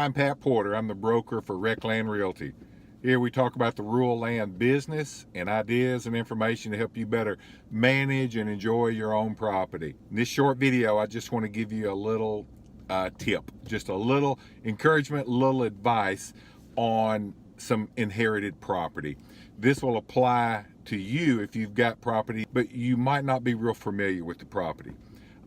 I'm Pat Porter. I'm the broker for RecLand Realty. Here we talk about the rural land business and ideas and information to help you better manage and enjoy your own property. In this short video, I just want to give you a little tip, just a little encouragement, a little advice on some inherited property. This will apply to you if you've got property, but you might not be real familiar with the property.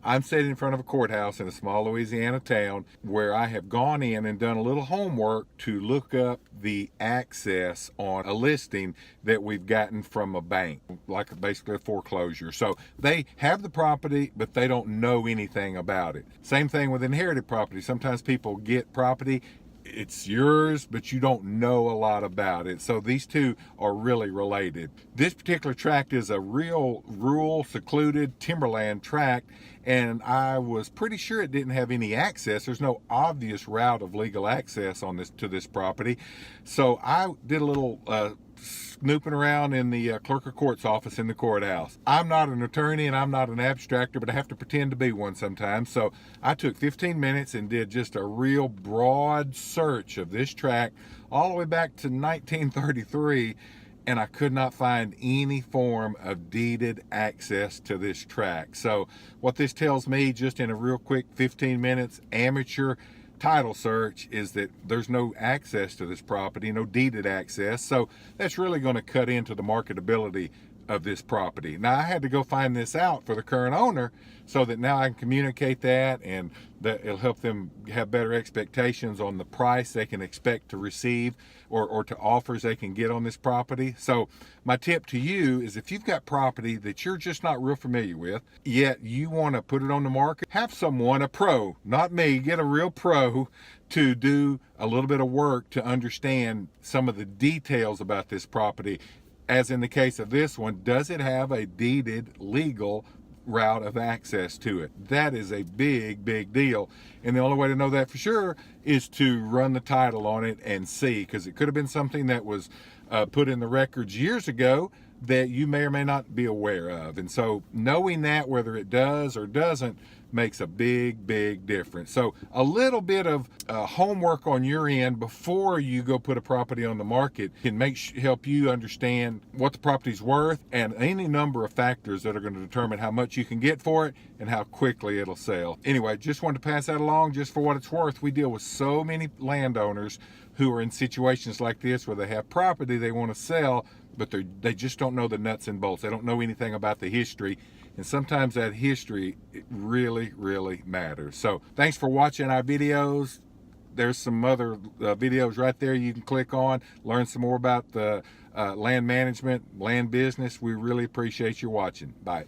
I'm sitting in front of a courthouse in a small Louisiana town where I have gone in and done a little homework to look up the access on a listing that we've gotten from a bank, like basically a foreclosure. So they have the property, but they don't know anything about it. Same thing with inherited property. Sometimes people get property, it's yours, but you don't know a lot about it. So these two are really related. This particular tract is a real rural, secluded timberland tract, and I was pretty sure it didn't have any access. There's no obvious route of legal access on to this property. So I did a little snooping around in the clerk of court's office in the courthouse. I'm not an attorney and I'm not an abstractor, but I have to pretend to be one sometimes. So I took 15 minutes and did just a real broad search of this tract all the way back to 1933, and I could not find any form of deeded access to this tract. So what this tells me, just in a real quick 15 minutes amateur title search, is that there's no access to this property, no deeded access. So that's really going to cut into the marketability of this property. Now I had to go find this out for the current owner so that now I can communicate that, and that it'll help them have better expectations on the price they can expect to receive or to offers they can get on this property. So my tip to you is, if you've got property that you're just not real familiar with, yet you want to put it on the market, have someone, a pro, not me, get a real pro to do a little bit of work to understand some of the details about this property. As in the case of this one, does it have a deeded legal route of access to it? That is a big deal, and the only way to know that for sure is to run the title on it and see, because it could have been something that was put in the records years ago that you may or may not be aware of. And so knowing that, whether it does or doesn't, makes a big difference. So a little bit of homework on your end before you go put a property on the market can help you understand what the property's worth and any number of factors that are going to determine how much you can get for it and how quickly it'll sell. Anyway, just wanted to pass that along just for what it's worth. We deal with so many landowners who are in situations like this where they have property they want to sell, but they just don't know the nuts and bolts. They don't know anything about the history. And sometimes that history, it really matters. So thanks for watching our videos. There's some other videos right there you can click on, learn some more about the land management, land business. We really appreciate you watching. Bye.